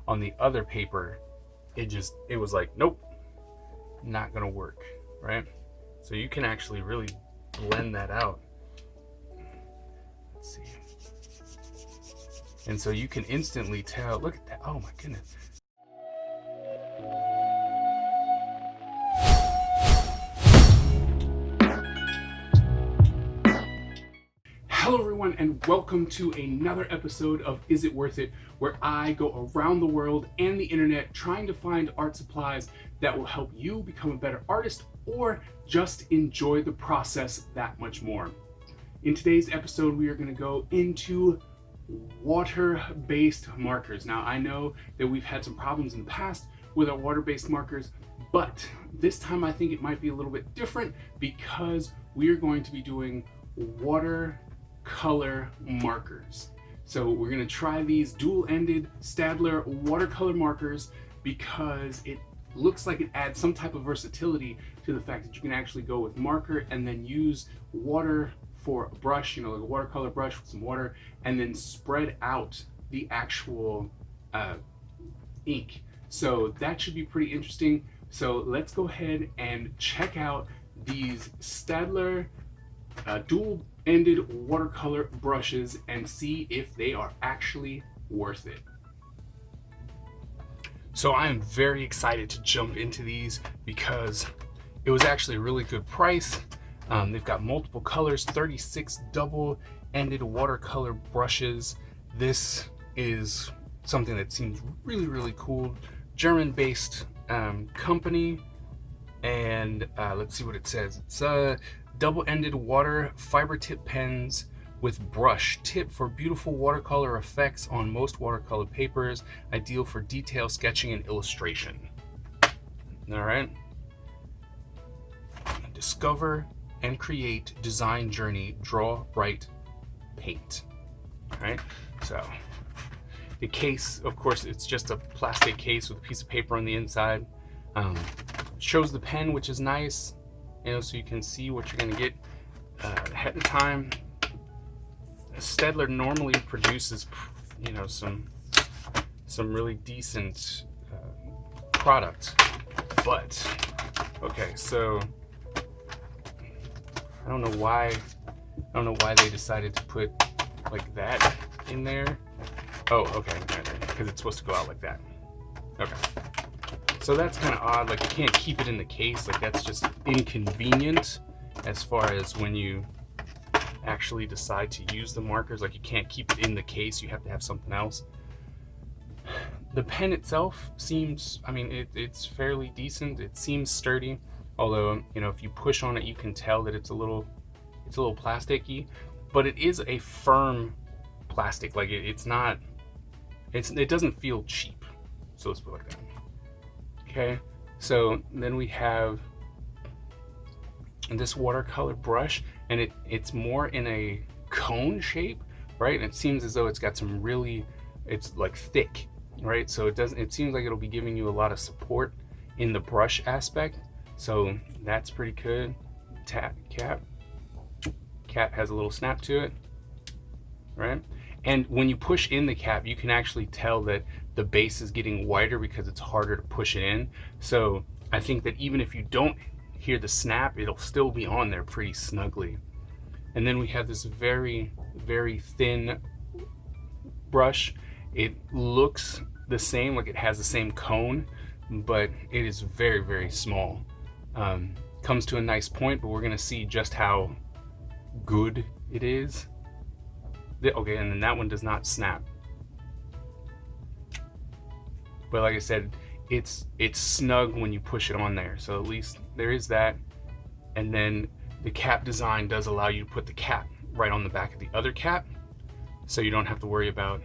On the other paper, it was like, nope, not gonna work, right? So you can actually really blend that out. Let's see. And so you can instantly tell, look at that, oh my goodness. Hello everyone, and welcome to another episode of Is It Worth It, where I go around the world and the internet trying to find art supplies that will help you become a better artist or just enjoy the process that much more. In today's episode, we are going to go into water-based markers. Now, I know that we've had some problems in the past with our water-based markers, but this time I think it might be a little bit different because we are going to be doing watercolor markers. So we're going to try these dual-ended Staedtler watercolor markers because it looks like it adds some type of versatility to the fact that you can actually go with marker and then use water for a brush, like a watercolor brush with some water, and then spread out the actual ink. So that should be pretty interesting. So let's go ahead and check out these Staedtler dual-ended watercolor brushes and see if they are actually worth it. So I am very excited to jump into these because it was actually a really good price. They've got multiple colors, 36 double-ended watercolor brushes. This is something that seems really, really cool. German-based company, and let's see what it says. It's double-ended water fiber tip pens with brush tip for beautiful watercolor effects on most watercolor papers, ideal for detail sketching and illustration. All right. Discover and create design journey, draw, write, paint. All right. So the case, of course, it's just a plastic case with a piece of paper on the inside. Shows the pen, which is nice, so you can see what you're going to get ahead of time. Staedtler normally produces, some really decent product, but okay, so I don't know why they decided to put like that in there. Oh, okay, because it's supposed to go out like that. Okay. So that's kind of odd, like you can't keep it in the case, like that's just inconvenient as far as when you actually decide to use the markers, like you can't keep it in the case, you have to have something else. The pen itself seems, it's fairly decent, it seems sturdy, although, if you push on it you can tell that it's a little plasticky, but it is a firm plastic, like it doesn't feel cheap, so let's put it like that. Okay, so then we have this watercolor brush, and it's more in a cone shape, right? And it seems as though it's got some it's like thick, right? So it seems like it'll be giving you a lot of support in the brush aspect. So that's pretty good. Cap has a little snap to it, right? And when you push in the cap, you can actually tell that the base is getting wider because it's harder to push it in. So I think that even if you don't hear the snap, it'll still be on there pretty snugly. And then we have this very, very thin brush. It looks the same, like it has the same cone, but it is very, very small. Comes to a nice point, but we're gonna see just how good it is. Okay, and then that one does not snap. But like I said, it's snug when you push it on there. So at least there is that. And then the cap design does allow you to put the cap right on the back of the other cap, so you don't have to worry about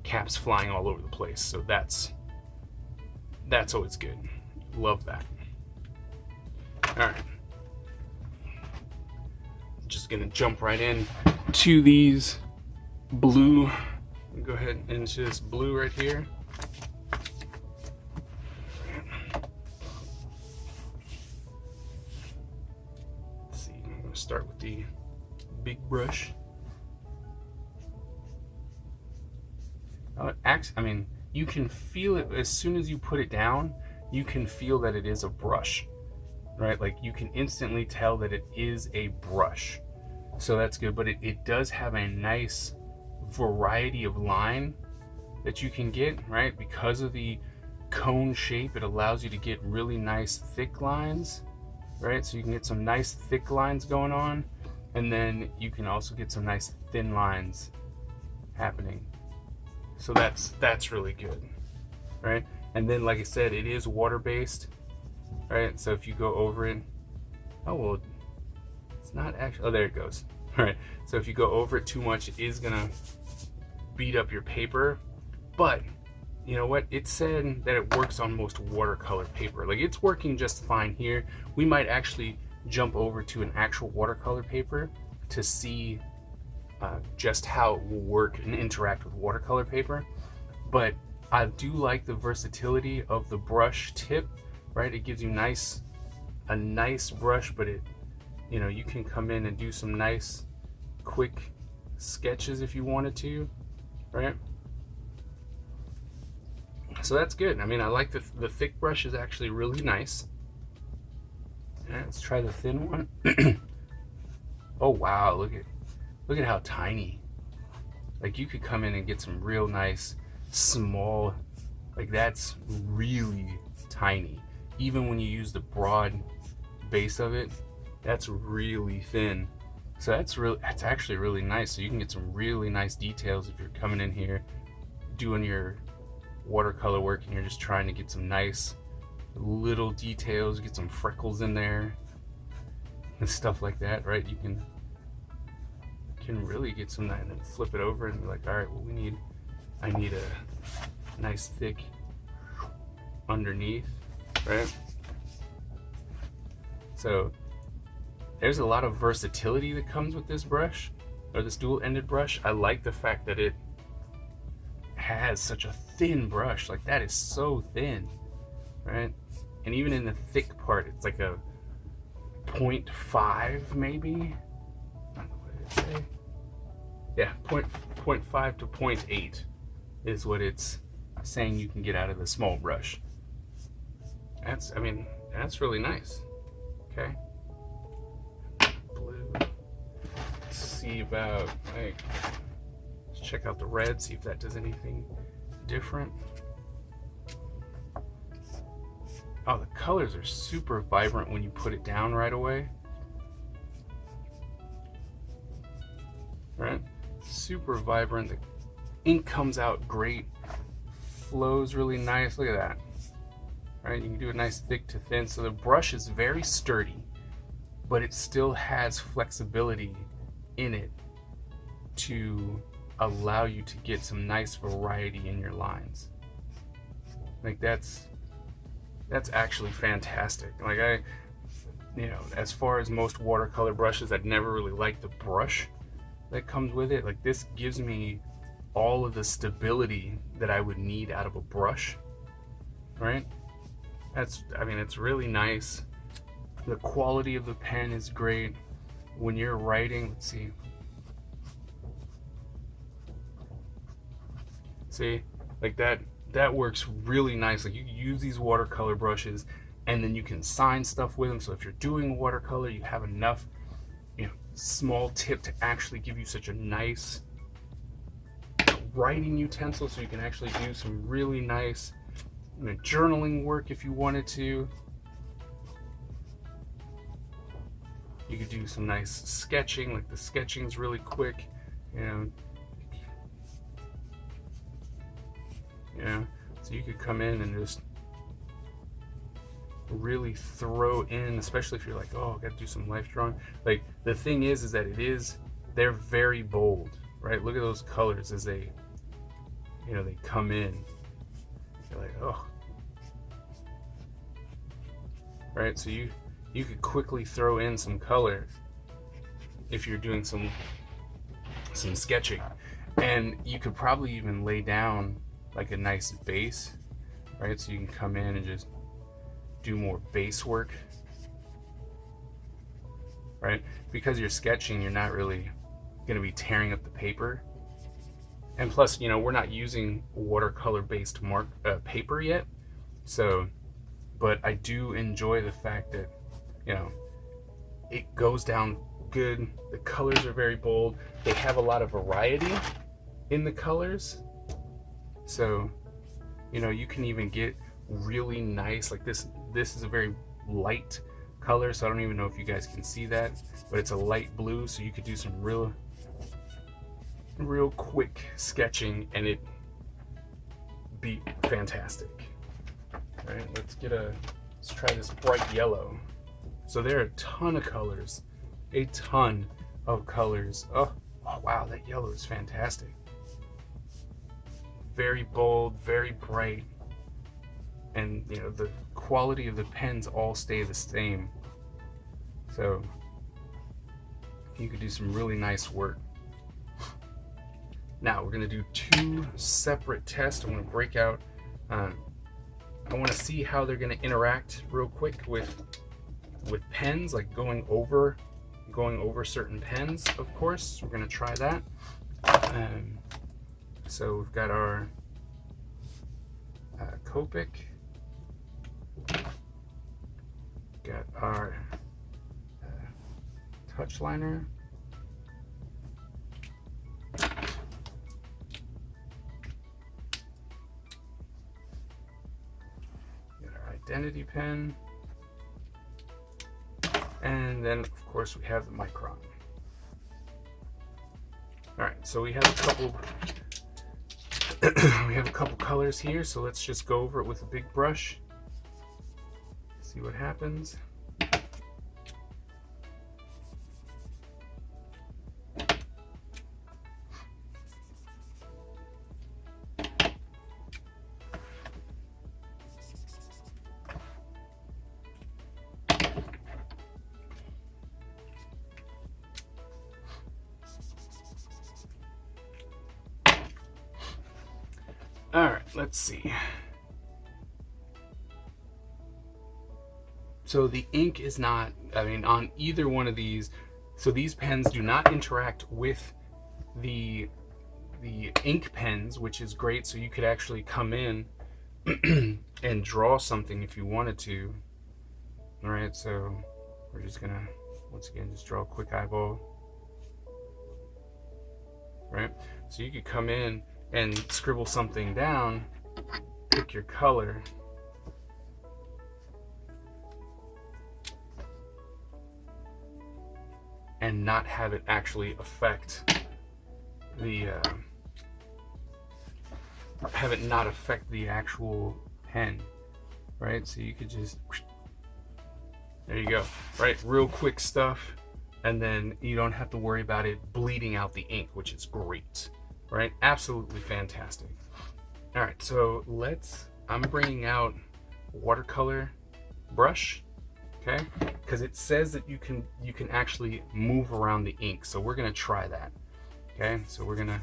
caps flying all over the place. So that's always good. Love that. All right. Just gonna jump right in to these blue. Go ahead into this blue right here. Let's see, I'm gonna start with the big brush. you can feel it as soon as you put it down. You can feel that it is a brush, right? Like you can instantly tell that it is a brush. So that's good, but it does have a nice variety of line that you can get, right? Because of the cone shape, it allows you to get really nice thick lines, right? So you can get some nice thick lines going on, and then you can also get some nice thin lines happening. So that's really good, right? And then, like I said, it is water-based, right? So if you go over it, oh well, it's not actually, oh there it goes. All right, so if you go over it too much, it is gonna beat up your paper. But you know what? It said that it works on most watercolor paper. Like it's working just fine here. We might actually jump over to an actual watercolor paper to see just how it will work and interact with watercolor paper. But I do like the versatility of the brush tip, right? It gives you a nice brush, but you can come in and do some nice quick sketches if you wanted to, right? So that's good. I mean, I like the thick brush is actually really nice. All right, let's try the thin one. Oh wow, look at how tiny. Like you could come in and get some real nice small, like that's really tiny. Even when you use the broad base of it, that's really thin. So that's actually really nice. So you can get some really nice details if you're coming in here doing your watercolor work and you're just trying to get some nice little details, get some freckles in there and stuff like that, right? You can really get some of that and then flip it over and be like, all right, well I need a nice thick underneath, right? So there's a lot of versatility that comes with this brush, or this dual-ended brush. I like the fact that it has such a thin brush. Like that is so thin, right? And even in the thick part, it's like a 0.5 maybe. I don't know what did it say. Yeah, 0.5 to 0.8 is what it's saying you can get out of the small brush. That's really nice. Okay. Blue. Let's see about, like, let's check out the red, see if that does anything different. Oh, the colors are super vibrant when you put it down right away. Right? Super vibrant. The ink comes out great. Flows really nice. Look at that. Right? You can do a nice thick to thin. So the brush is very sturdy, but it still has flexibility in it to allow you to get some nice variety in your lines. Like that's actually fantastic. Like as far as most watercolor brushes, I'd never really liked the brush that comes with it. Like this gives me all of the stability that I would need out of a brush, right? It's really nice. The quality of the pen is great. When you're writing, let's see, like that works really nice. Like you use these watercolor brushes and then you can sign stuff with them. So if you're doing watercolor, you have enough, small tip to actually give you such a nice writing utensil, so you can actually do some really nice journaling work if you wanted to. You could do some nice sketching, like the sketching's really quick, so you could come in and just really throw in, especially if you're like, oh, I gotta do some life drawing. Like the thing is that they're very bold, right? Look at those colors as they come in. You're like, oh, right? So you could quickly throw in some color if you're doing some sketching, and you could probably even lay down like a nice base, right? So you can come in and just do more base work, right? Because you're sketching, you're not really going to be tearing up the paper, And plus, you know, we're not using watercolor based paper yet. So, but I do enjoy the fact that, you know, it goes down good. The colors are very bold. They have a lot of variety in the colors. So, you know, you can even get really nice, like this is a very light color, so I don't even know if you guys can see that, but it's a light blue, so you could do some real quick sketching and it be fantastic. All right, let's try this bright yellow. So there are a ton of colors, a ton of colors. Oh wow, that yellow is fantastic. Very bold, very bright. And you know, the quality of the pens all stay the same. So you could do some really nice work. Now we're gonna do 2 separate tests. I'm gonna break out, I wanna see how they're gonna interact real quick with pens, like going over certain pens, of course. We're gonna try that. So we've got our Copic, got our touch liner, got our identity pen, and then of course we have the Micron. All right, so we have a couple we have a couple colors here, so let's just go over it with a big brush, see what happens. All right, let's see. So the ink is not, I mean, on either one of these, so these pens do not interact with the ink pens, which is great. So you could actually come in and draw something if you wanted to. All right, so we're just gonna, once again, just draw a quick eyeball. Right, so you could come in and scribble something down, pick your color, and not have it actually affect the actual pen, right? So you could just, there you go, right? Real quick stuff, and then you don't have to worry about it bleeding out the ink, which is great. Right, absolutely fantastic. All right, so I'm bringing out watercolor brush, okay? Because it says that you can actually move around the ink. So we're gonna try that, okay? So we're gonna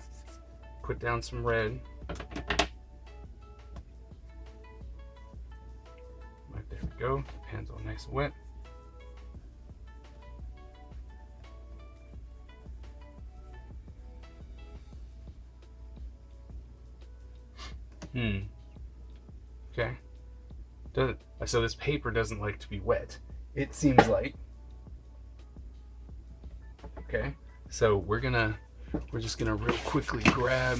put down some red. Right, there we go. Pen's all nice and wet. Okay. So this paper doesn't like to be wet, it seems like. Okay. So we're just gonna real quickly grab.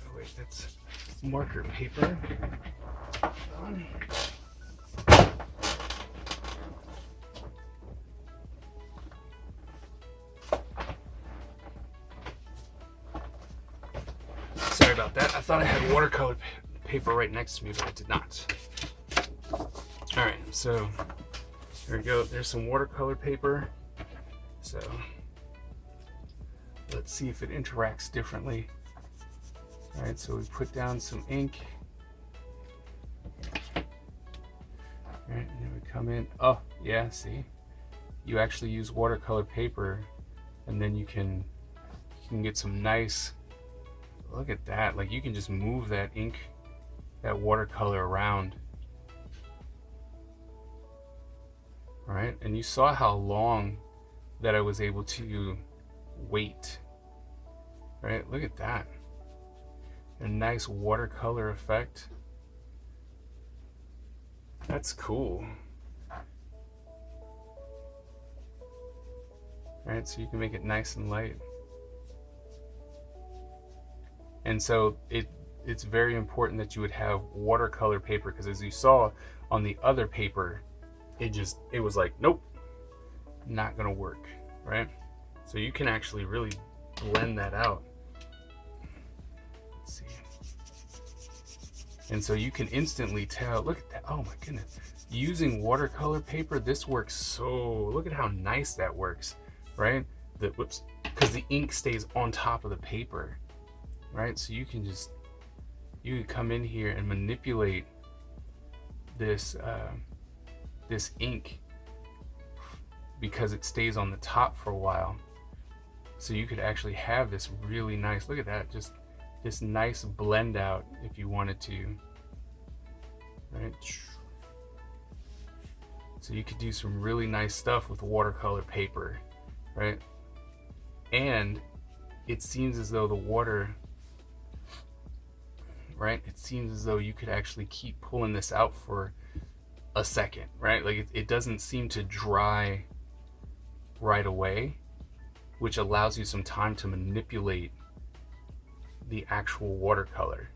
Oh wait, that's marker paper. Hold on. Sorry about that. I thought I had watercolor paper right next to me, but I did not. All right, so there we go. There's some watercolor paper. So let's see if it interacts differently. All right, so we put down some ink. All right, and then we come in. Oh, yeah, see? You actually use watercolor paper, and then you can get some nice, look at that. Like you can just move that ink, that watercolor around. All right, and you saw how long that I was able to wait right? Look at that. A nice watercolor effect. That's cool. Right, so you can make it nice and light. And so it's very important that you would have watercolor paper, because as you saw on the other paper, it was like, nope, not gonna work, right? So you can actually really blend that out. Let's see. And so you can instantly tell, look at that, oh my goodness. Using watercolor paper, this works so, look at how nice that works, right? Whoops, because the ink stays on top of the paper, right? So you can come in here and manipulate this, this ink, because it stays on the top for a while. So you could actually have this really nice, look at that, just this nice blend out if you wanted to, right? So you could do some really nice stuff with watercolor paper, right? And it seems as though the water, right? It seems as though you could actually keep pulling this out for a second, right? Like it doesn't seem to dry right away, which allows you some time to manipulate the actual watercolor,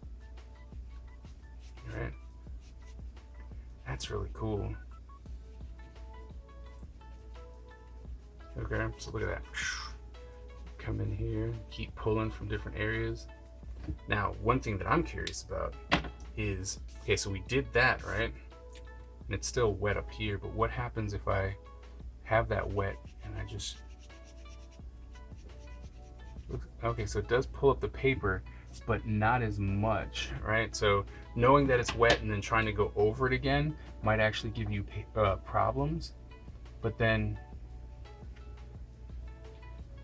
right? That's really cool. Okay, so look at that. Come in here, keep pulling from different areas. Now, one thing that I'm curious about is, okay, so we did that, right? And it's still wet up here, but what happens if I have that wet and I just, okay, so it does pull up the paper, but not as much, right? So knowing that it's wet and then trying to go over it again might actually give you problems. But then,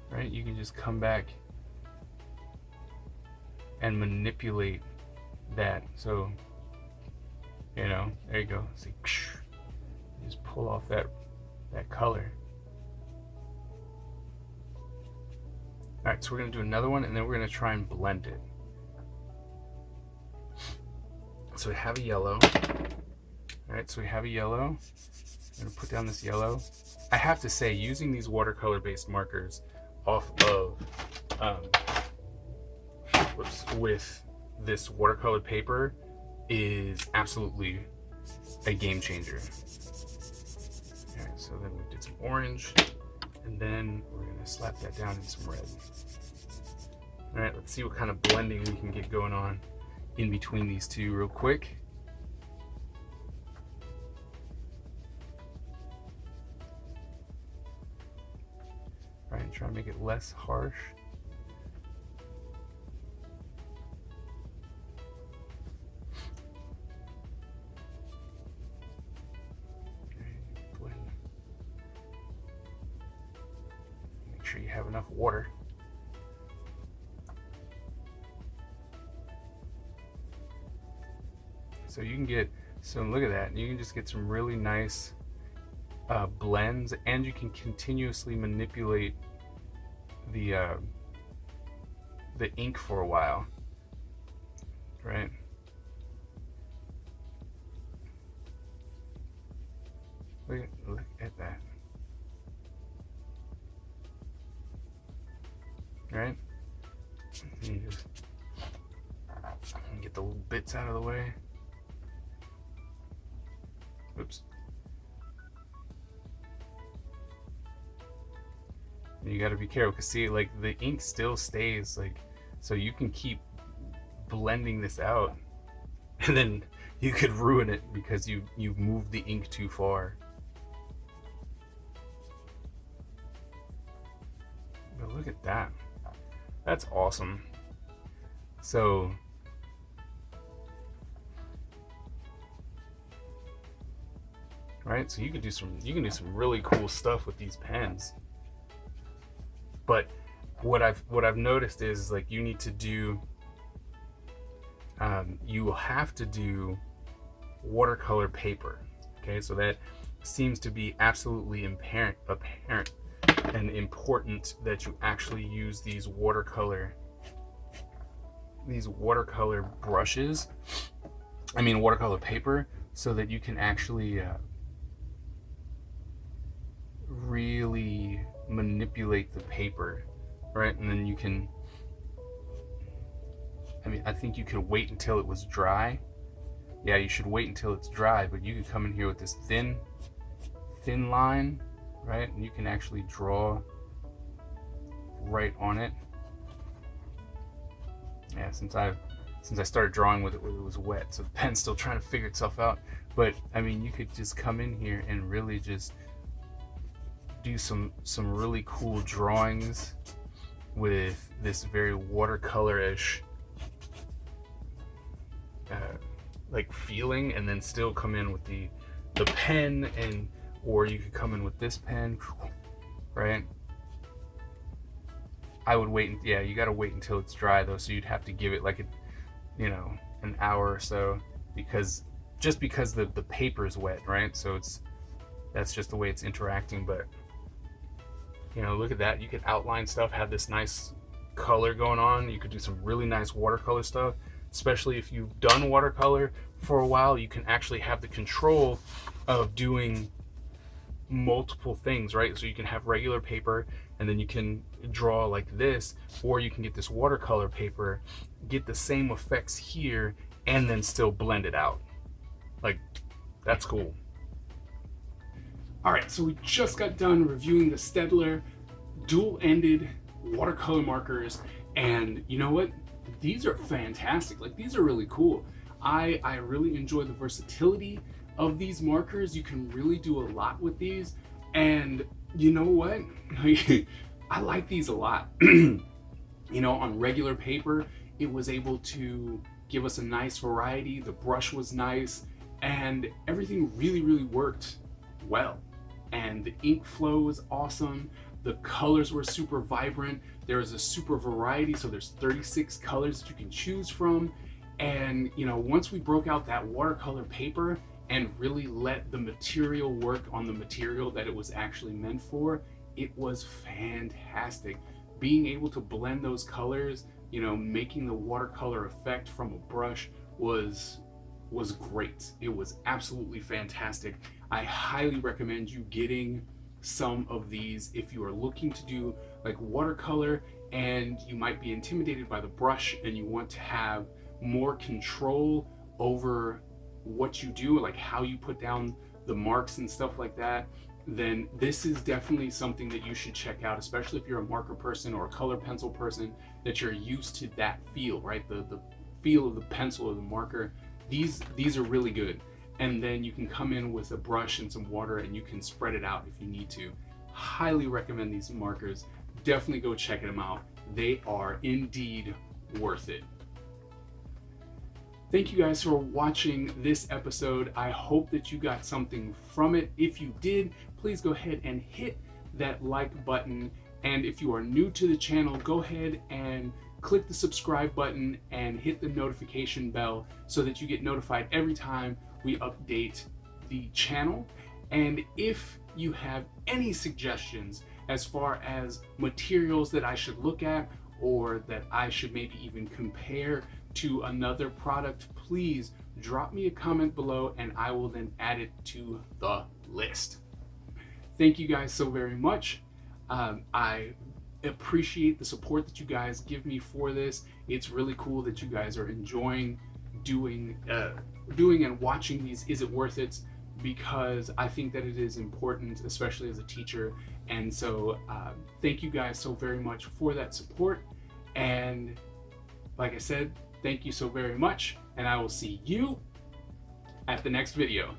right, you can just come back and manipulate that. So, you know, there you go. See, just pull off that color. All right, so we're gonna do another one, and then we're gonna try and blend it. So we have a yellow. All right, so we have a yellow. I'm gonna put down this yellow. I have to say, using these watercolor-based markers off of, with this watercolor paper is absolutely a game changer. All right, so then we did some orange, and then we're gonna slap that down in some red. All right, let's see what kind of blending we can get going on in between these two real quick. All right, and try to make it less harsh. Sure you have enough water. So you can get, so look at that, you can just get some really nice blends, and you can continuously manipulate the ink for a while, right? Look at that. Right? And you just get the little bits out of the way. Oops. And you got to be careful, because see, like the ink still stays, like, so you can keep blending this out, and then you could ruin it because you've moved the ink too far. But look at that. That's awesome. So, right? So you can do some really cool stuff with these pens. But what I've noticed is, like, you need to do you will have to do watercolor paper. Okay, so that seems to be absolutely apparent and important, that you actually use these watercolor these watercolor brushes, watercolor paper, so that you can actually really manipulate the paper, right? And then you can, I think you could wait until it was dry. Yeah, you should wait until it's dry, but you could come in here with this thin line, right? And you can actually draw right on it. Yeah, since I started drawing with it when it was wet, so the pen's still trying to figure itself out. But you could just come in here and really just do some really cool drawings with this very watercolor-ish like feeling, and then still come in with the pen, or you could come in with this pen, right? I would wait. Yeah, you gotta wait until it's dry though, so you'd have to give it like an hour or so, because the paper is wet, right? So that's just the way it's interacting. But look at that. You could outline stuff, have this nice color going on. You could do some really nice watercolor stuff, especially if you've done watercolor for a while. You can actually have the control of doing multiple things, right? So you can have regular paper, and then you can draw like this, or you can get this watercolor paper, get the same effects here, and then still blend it out. Like, that's cool. All right, so we just got done reviewing the Staedtler Double-ended watercolor markers, and you know what? These are fantastic. Like, these are really cool. I really enjoy the versatility of these markers. You can really do a lot with these, and you know what? I like these a lot. On regular paper, it was able to give us a nice variety. The brush was nice, and everything really, really worked well. And the ink flow was awesome. The colors were super vibrant. There is a super variety, so there's 36 colors that you can choose from. And once we broke out that watercolor paper and really let the material work on the material that it was actually meant for, it was fantastic. Being able to blend those colors, making the watercolor effect from a brush was great. It was absolutely fantastic. I highly recommend you getting some of these if you are looking to do like watercolor and you might be intimidated by the brush and you want to have more control over what you do, like how you put down the marks and stuff like that. Then this is definitely something that you should check out, especially if you're a marker person or a color pencil person, that you're used to that feel, right? The feel of the pencil or the marker. These are really good. And then you can come in with a brush and some water and you can spread it out if you need to. Highly recommend these markers. Definitely go check them out. They are indeed worth it. Thank you guys for watching this episode. I hope that you got something from it. If you did, please go ahead and hit that like button. And if you are new to the channel, go ahead and click the subscribe button and hit the notification bell so that you get notified every time we update the channel. And if you have any suggestions as far as materials that I should look at or that I should maybe even compare to another product, please drop me a comment below and I will then add it to the list. Thank you guys so very much. I appreciate the support that you guys give me for this. It's really cool that you guys are enjoying doing and watching these Is It Worth It, because I think that it is important, especially as a teacher. And so thank you guys so very much for that support. And like I said, thank you so very much, and I will see you at the next video.